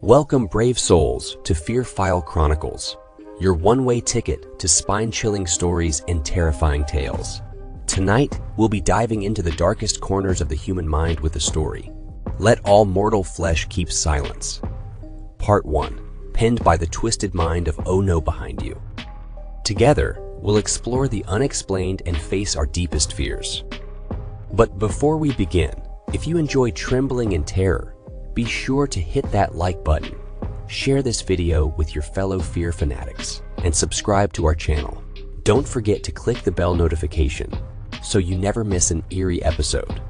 Welcome, brave souls, to Fear File Chronicles, your one-way ticket to spine-chilling stories and terrifying tales. Tonight, we'll be diving into the darkest corners of the human mind with a story. Let all mortal flesh keep silence. Part 1, penned by the twisted mind of Oh No behind you. Together, we'll explore the unexplained and face our deepest fears. But before we begin, if you enjoy trembling and terror, be sure to hit that like button, share this video with your fellow fear fanatics, and subscribe to our channel. Don't forget to click the bell notification so you never miss an eerie episode.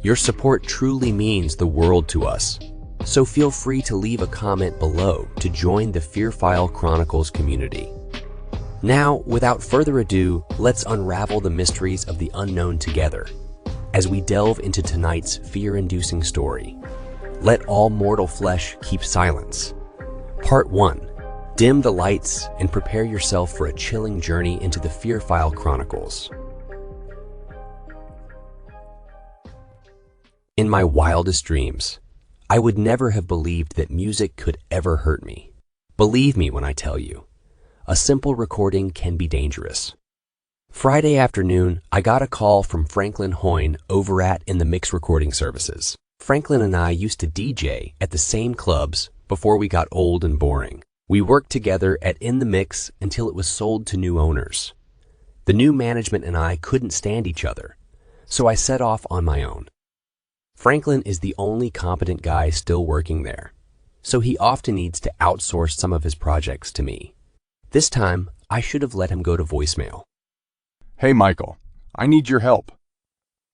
Your support truly means the world to us, so feel free to leave a comment below to join the Fear File Chronicles community. Now, without further ado, let's unravel the mysteries of the unknown together as we delve into tonight's fear-inducing story. Let all mortal flesh keep silence. Part 1. Dim the lights and prepare yourself for a chilling journey into the Fear File Chronicles. In my wildest dreams, I would never have believed that music could ever hurt me. Believe me when I tell you, a simple recording can be dangerous. Friday afternoon, I got a call from Franklin Hoyne over at In the Mix Recording Services. Franklin and I used to DJ at the same clubs before we got old and boring. We worked together at In the Mix until it was sold to new owners. The new management and I couldn't stand each other, so I set off on my own. Franklin is the only competent guy still working there, so he often needs to outsource some of his projects to me. This time, I should have let him go to voicemail. Hey Michael, I need your help.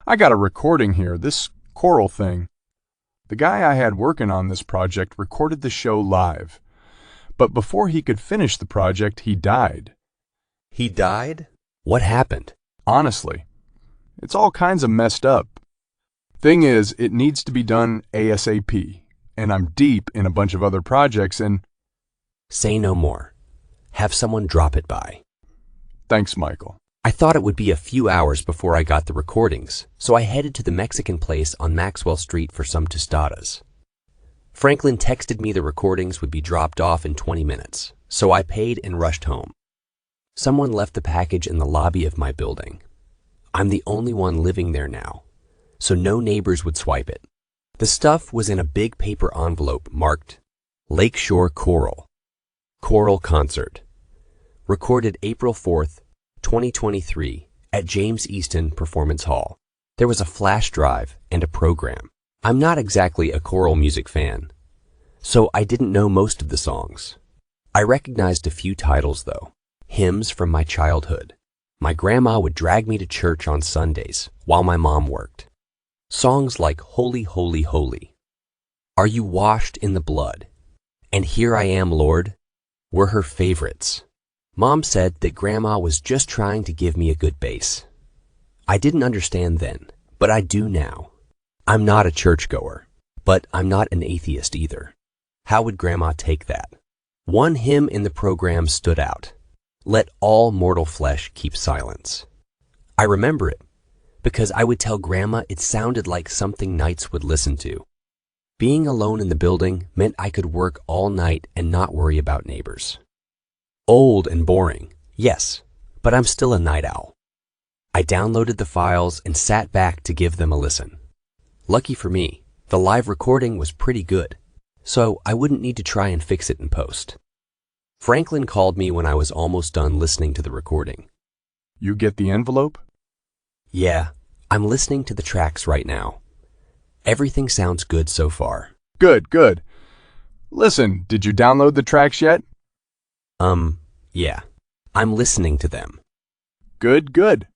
I got a recording here, this choral thing. The guy I had working on this project recorded the show live, but before he could finish the project, he died. He died? What happened? Honestly, it's all kinds of messed up. Thing is, it needs to be done ASAP, and I'm deep in a bunch of other projects and... Say no more. Have someone drop it by. Thanks, Michael. I thought it would be a few hours before I got the recordings, so I headed to the Mexican place on Maxwell Street for some tostadas. Franklin texted me the recordings would be dropped off in 20 minutes, so I paid and rushed home. Someone left the package in the lobby of my building. I'm the only one living there now, so no neighbors would swipe it. The stuff was in a big paper envelope marked Lakeshore Choral. Choral Concert. Recorded April 4th, 2023 at James Easton Performance Hall. There was a flash drive and a program. I'm not exactly a choral music fan, so I didn't know most of the songs. I recognized a few titles though. Hymns from my childhood. My grandma would drag me to church on Sundays while my mom worked. Songs like Holy, Holy, Holy, Are You Washed in the Blood, and Here I Am, Lord were her favorites. Mom said that Grandma was just trying to give me a good bass. I didn't understand then, but I do now. I'm not a churchgoer, but I'm not an atheist either. How would Grandma take that? One hymn in the program stood out. Let all mortal flesh keep silence. I remember it because I would tell Grandma it sounded like something knights would listen to. Being alone in the building meant I could work all night and not worry about neighbors. Old and boring, yes, but I'm still a night owl. I downloaded the files and sat back to give them a listen. Lucky for me, the live recording was pretty good, so I wouldn't need to try and fix it in post. Franklin called me when I was almost done listening to the recording. You get the envelope? Yeah, I'm listening to the tracks right now. Everything sounds good so far. Good, good. Listen, did you download the tracks yet? Yeah. I'm listening to them. Good, good.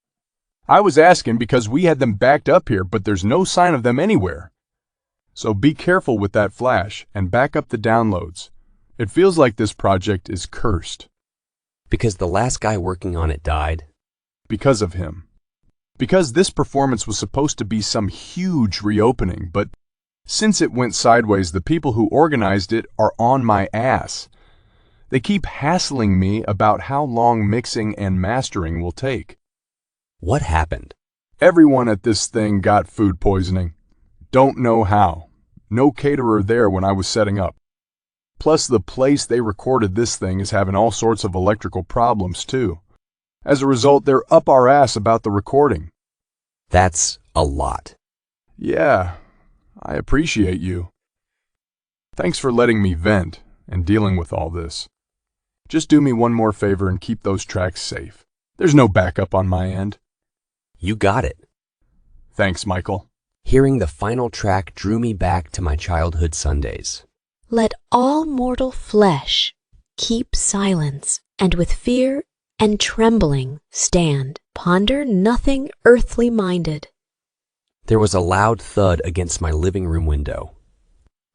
I was asking because we had them backed up here, but there's no sign of them anywhere. So be careful with that flash and back up the downloads. It feels like this project is cursed. Because the last guy working on it died? Because of him. Because this performance was supposed to be some huge reopening, but since it went sideways, the people who organized it are on my ass. They keep hassling me about how long mixing and mastering will take. What happened? Everyone at this thing got food poisoning. Don't know how. No caterer there when I was setting up. Plus, the place they recorded this thing is having all sorts of electrical problems, too. As a result, they're up our ass about the recording. That's a lot. Yeah, I appreciate you. Thanks for letting me vent and dealing with all this. Just do me one more favor and keep those tracks safe. There's no backup on my end. You got it. Thanks, Michael. Hearing the final track drew me back to my childhood Sundays. Let all mortal flesh keep silence, and with fear and trembling stand. Ponder nothing earthly minded. There was a loud thud against my living room window.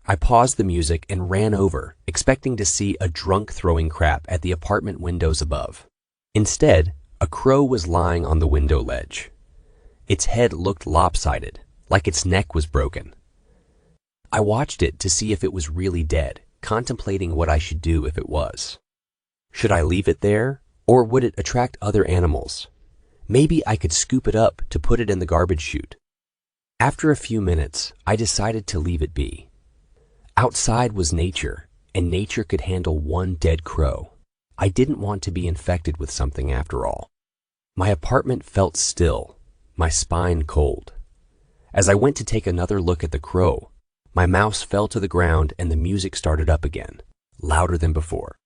I paused the music and ran over, expecting to see a drunk throwing crap at the apartment windows above. Instead, a crow was lying on the window ledge. Its head looked lopsided, like its neck was broken. I watched it to see if it was really dead, contemplating what I should do if it was. Should I leave it there, or would it attract other animals? Maybe I could scoop it up to put it in the garbage chute. After a few minutes, I decided to leave it be. Outside was nature, and nature could handle one dead crow. I didn't want to be infected with something after all. My apartment felt still, my spine cold. As I went to take another look at the crow, my mouse fell to the ground and the music started up again, louder than before.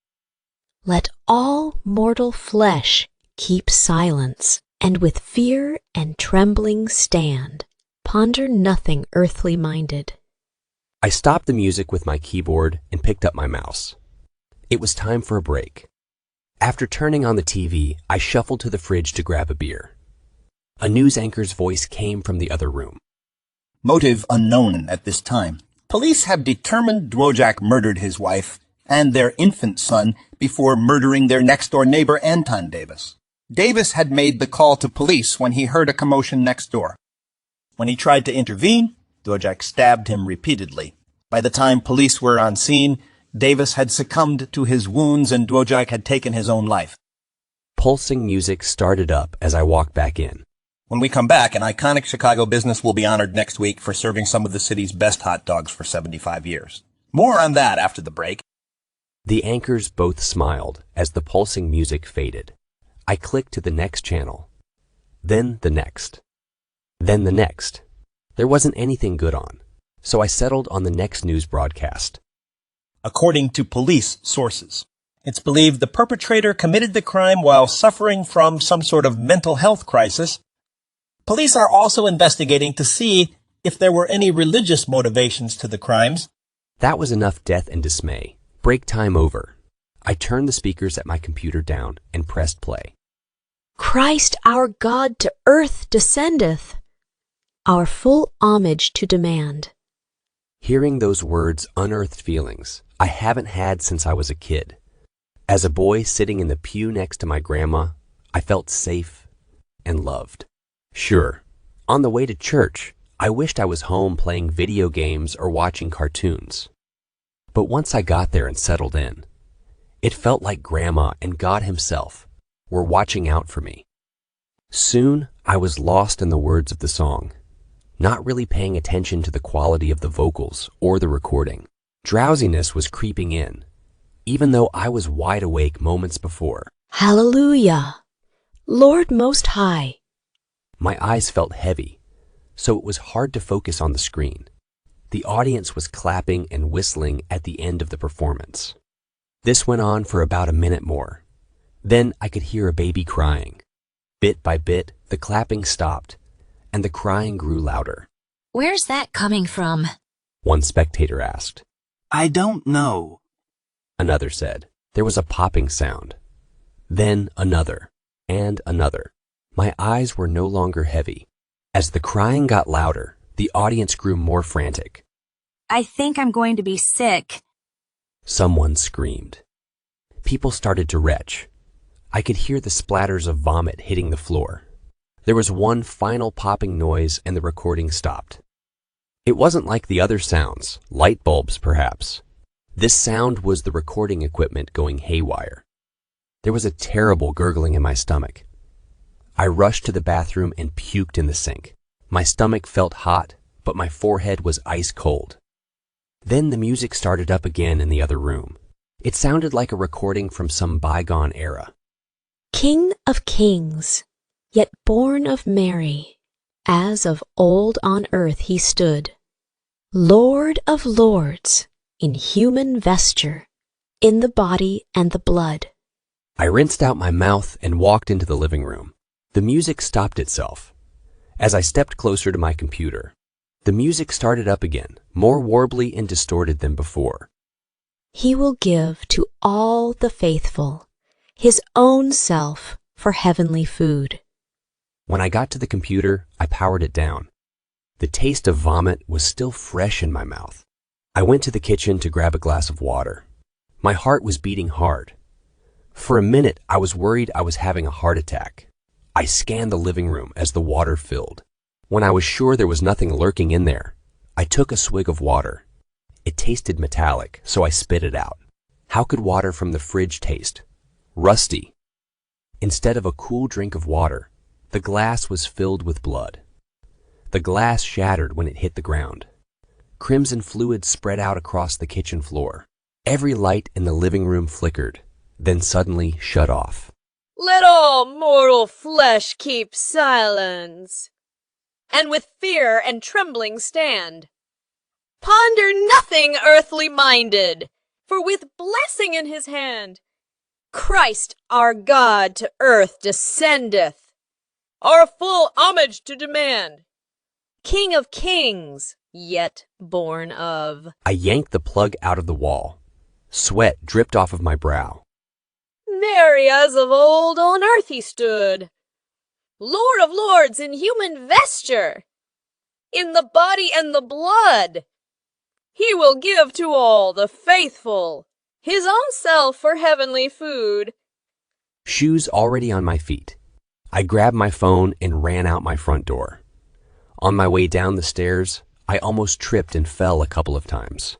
Let all mortal flesh keep silence, and with fear and trembling stand. Ponder nothing earthly minded. I stopped the music with my keyboard and picked up my mouse. It was time for a break. After turning on the TV, I shuffled to the fridge to grab a beer. A news anchor's voice came from the other room. Motive unknown at this time. Police have determined Dwojak murdered his wife and their infant son before murdering their next-door neighbor Anton Davis. Davis had made the call to police when he heard a commotion next door. When he tried to intervene, Dwojak stabbed him repeatedly. By the time police were on scene, Davis had succumbed to his wounds and Dwojak had taken his own life. Pulsing music started up as I walked back in. When we come back, an iconic Chicago business will be honored next week for serving some of the city's best hot dogs for 75 years. More on that after the break. The anchors both smiled as the pulsing music faded. I clicked to the next channel. Then the next. Then the next. There wasn't anything good on, so I settled on the next news broadcast. According to police sources, it's believed the perpetrator committed the crime while suffering from some sort of mental health crisis. Police are also investigating to see if there were any religious motivations to the crimes. That was enough death and dismay. Break time over. I turned the speakers at my computer down and pressed play. Christ our God to earth descendeth, our full homage to demand. Hearing those words unearthed feelings I haven't had since I was a kid. As a boy sitting in the pew next to my grandma, I felt safe and loved. Sure, on the way to church, I wished I was home playing video games or watching cartoons. But once I got there and settled in, it felt like Grandma and God Himself were watching out for me. Soon, I was lost in the words of the song, not really paying attention to the quality of the vocals or the recording. Drowsiness was creeping in, even though I was wide awake moments before. Hallelujah! Lord Most High. My eyes felt heavy, so it was hard to focus on the screen. The audience was clapping and whistling at the end of the performance. This went on for about a minute more. Then I could hear a baby crying. Bit by bit, the clapping stopped, and the crying grew louder. Where's that coming from? One spectator asked. I don't know. Another said. There was a popping sound. Then another, and another. My eyes were no longer heavy. As the crying got louder, the audience grew more frantic. I think I'm going to be sick. Someone screamed. People started to retch. I could hear the splatters of vomit hitting the floor. There was one final popping noise and the recording stopped. It wasn't like the other sounds, light bulbs perhaps. This sound was the recording equipment going haywire. There was a terrible gurgling in my stomach. I rushed to the bathroom and puked in the sink. My stomach felt hot, but my forehead was ice cold. Then the music started up again in the other room. It sounded like a recording from some bygone era. King of kings, yet born of Mary, as of old on earth he stood. Lord of lords, in human vesture, in the body and the blood. I rinsed out my mouth and walked into the living room. The music stopped itself. As I stepped closer to my computer, the music started up again, more warbly and distorted than before. He will give to all the faithful his own self for heavenly food. When I got to the computer, I powered it down. The taste of vomit was still fresh in my mouth. I went to the kitchen to grab a glass of water. My heart was beating hard. For a minute, I was worried I was having a heart attack. I scanned the living room as the water filled. When I was sure there was nothing lurking in there, I took a swig of water. It tasted metallic, so I spit it out. How could water from the fridge taste? Rusty. Instead of a cool drink of water, the glass was filled with blood. The glass shattered when it hit the ground. Crimson fluid spread out across the kitchen floor. Every light in the living room flickered, then suddenly shut off. Let all mortal flesh keep silence, and with fear and trembling stand. Ponder nothing earthly minded, for with blessing in his hand, Christ our God to earth descendeth, our full homage to demand. King of kings, yet born of. I yanked the plug out of the wall. Sweat dripped off of my brow. Mary as of old on earth he stood, Lord of lords in human vesture, in the body and the blood. He will give to all the faithful his own self for heavenly food. Shoes already on my feet, I grabbed my phone and ran out my front door. On my way down the stairs, I almost tripped and fell a couple of times.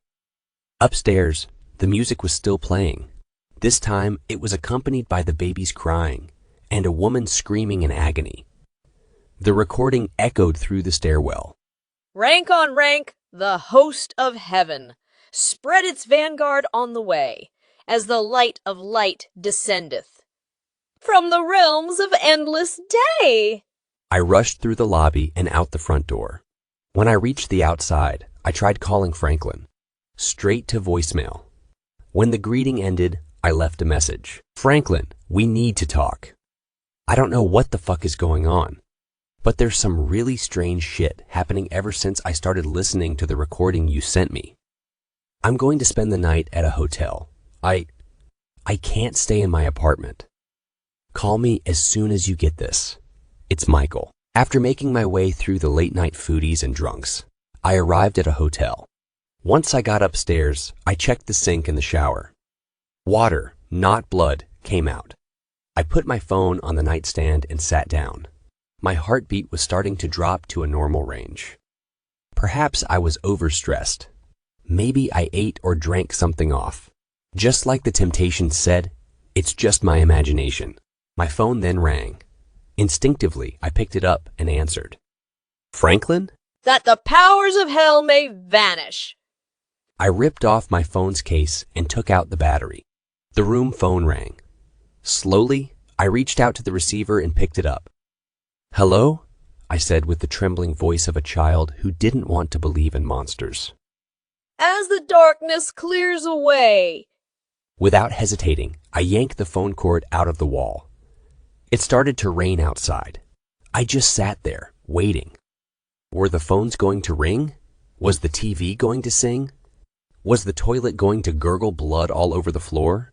Upstairs, the music was still playing. This time, it was accompanied by the babies crying and a woman screaming in agony. The recording echoed through the stairwell. Rank on rank, the host of heaven spread its vanguard on the way, as the light of light descendeth from the realms of endless day. I rushed through the lobby and out the front door. When I reached the outside, I tried calling Franklin. Straight to voicemail. When the greeting ended, I left a message. Franklin, we need to talk. I don't know what the fuck is going on, but there's some really strange shit happening ever since I started listening to the recording you sent me. I'm going to spend the night at a hotel. I can't stay in my apartment. Call me as soon as you get this. It's Michael. After making my way through the late-night foodies and drunks, I arrived at a hotel. Once I got upstairs, I checked the sink and the shower. Water, not blood, came out. I put my phone on the nightstand and sat down. My heartbeat was starting to drop to a normal range. Perhaps I was overstressed. Maybe I ate or drank something off. Just like the Temptations said, it's just my imagination. My phone then rang. Instinctively, I picked it up and answered. Franklin? That the powers of hell may vanish. I ripped off my phone's case and took out the battery. The room phone rang. Slowly, I reached out to the receiver and picked it up. Hello? I said with the trembling voice of a child who didn't want to believe in monsters. As the darkness clears away. Without hesitating, I yanked the phone cord out of the wall. It started to rain outside. I just sat there, waiting. Were the phones going to ring? Was the TV going to sing? Was the toilet going to gurgle blood all over the floor?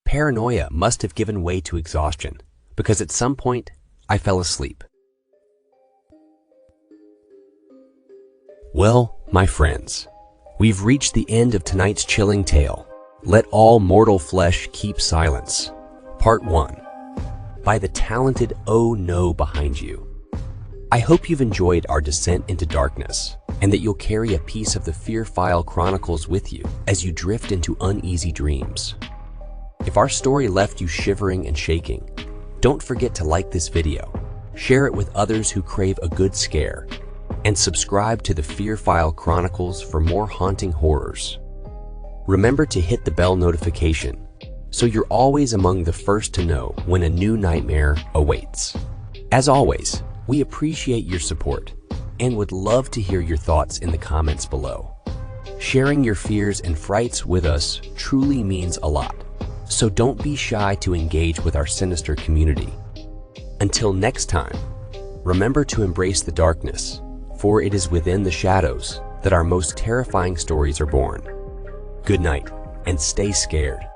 Paranoia must have given way to exhaustion, because at some point, I fell asleep. Well, my friends, we've reached the end of tonight's chilling tale. Let all mortal flesh keep silence. Part 1. By the talented Oh No behind you. I hope you've enjoyed our descent into darkness, and that you'll carry a piece of the Fear File Chronicles with you as you drift into uneasy dreams. If our story left you shivering and shaking, don't forget to like this video, share it with others who crave a good scare, and subscribe to the Fear File Chronicles for more haunting horrors. Remember to hit the bell notification so you're always among the first to know when a new nightmare awaits. As always, we appreciate your support and would love to hear your thoughts in the comments below. Sharing your fears and frights with us truly means a lot, so don't be shy to engage with our sinister community. Until next time, remember to embrace the darkness, for it is within the shadows that our most terrifying stories are born. Good night, and stay scared.